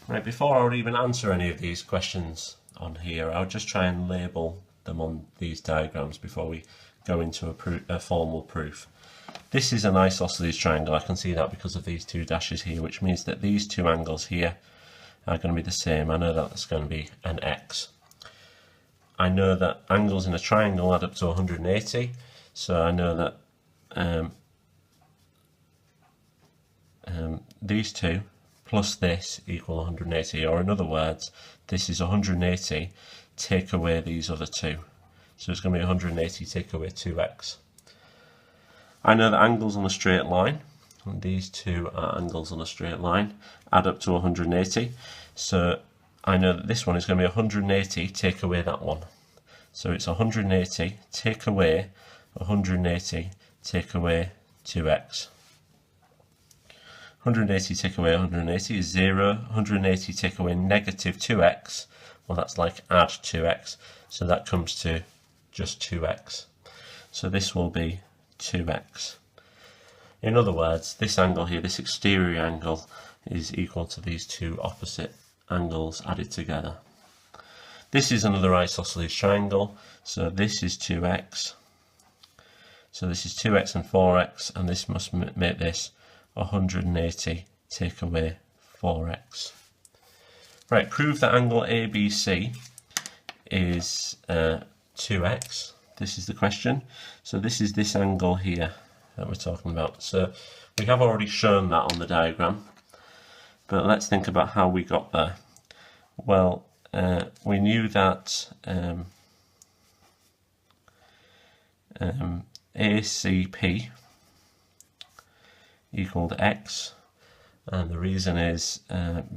Right, before I would even answer any of these questions on here, I would just try and label them on these diagrams before we go into a formal proof. This is an isosceles triangle. I can see that because of these two dashes here, which means that these two angles here are going to be the same. I know that that's going to be an x. I know that angles in a triangle add up to 180, so I know that these two plus this equal 180, or in other words, this is 180 take away these other two. So it's going to be 180 take away 2x. I know that angles on a straight line, and these two are angles on a straight line, add up to 180. So I know that this one is going to be 180 take away that one. So it's 180 take away 180 take away 2x. 180 take away 180 is 0. 180 take away negative 2x, well, that's like add 2x, so that comes to just 2x. So this will be 2x. In other words, this angle here, this exterior angle, is equal to these two opposite angles added together. This is another isosceles triangle, so this is 2x. So this is 2x and 4x, and this must make this 180 take away 4x. Right, prove that angle ABC is 2x. This is the question. So this is this angle here that we're talking about. So we have already shown that on the diagram, but let's think about how we got there. Well, we knew that ACP equaled x, and the reason is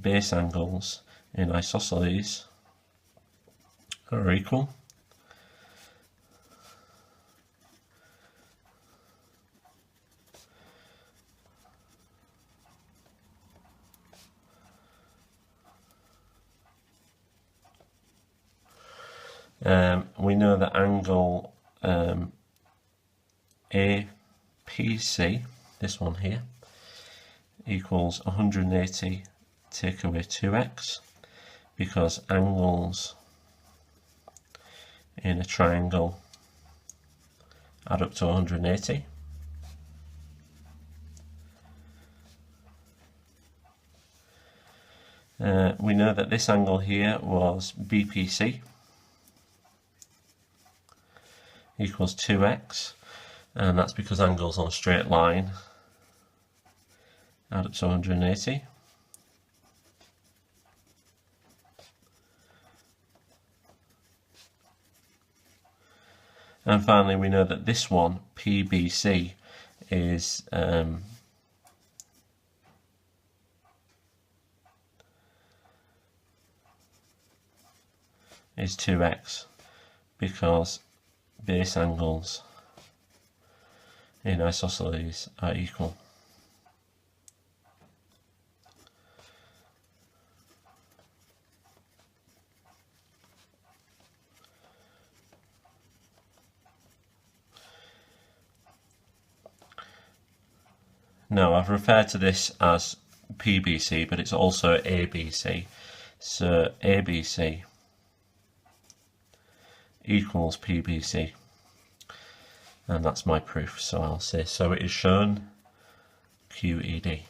base angles in isosceles are equal. We know that angle APC, this one here, equals 180 take away 2x, because angles in a triangle add up to 180. We know that this angle here was BPC equals 2x, and that's because angles on a straight line add up to 180. And finally, we know that this one, PBC, is 2x, because base angles in isosceles are equal. Now, I've referred to this as PBC, but it's also ABC. So ABC equals PBC, and that's my proof. So I'll say, so it is shown QED.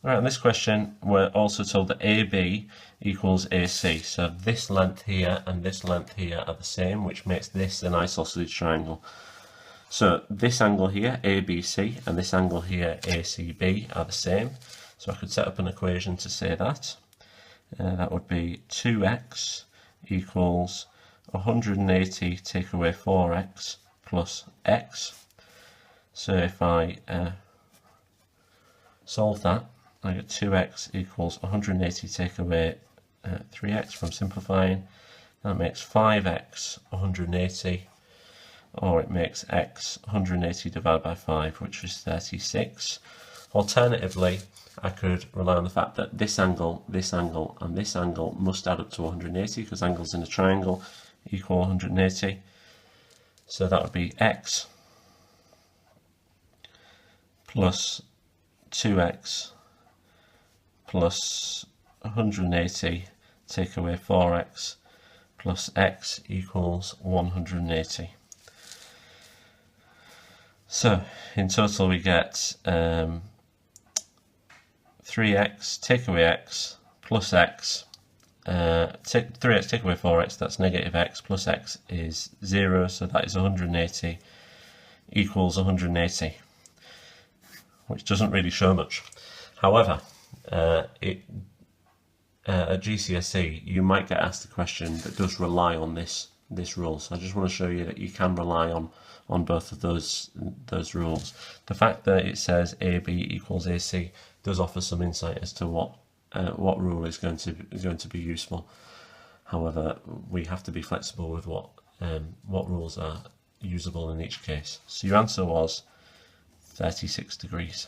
Right, in this question, we're also told that AB equals AC. So this length here and this length here are the same, which makes this an isosceles triangle. So this angle here, ABC, and this angle here, ACB, are the same. So I could set up an equation to say that. That would be 2x equals 180 take away 4x plus x. So if I solve that, I get 2x equals 180 take away 3x from simplifying. That makes 5x 180, or it makes x 180 divided by 5, which is 36. Alternatively, I could rely on the fact that this angle, and this angle must add up to 180, because angles in a triangle equal 180. So that would be x plus 2x plus 180 take away 4x plus x equals 180. So in total we get 3x take away x plus x, 3x take away 4x, that's negative x, plus x is 0, so that is 180 equals 180, which doesn't really show much. However, at GCSE you might get asked a question that does rely on this rule, so I just want to show you that you can rely on both of those rules. The fact that it says AB equals AC does offer some insight as to what rule is going to be useful. However, we have to be flexible with what rules are usable in each case. So your answer was 36 degrees.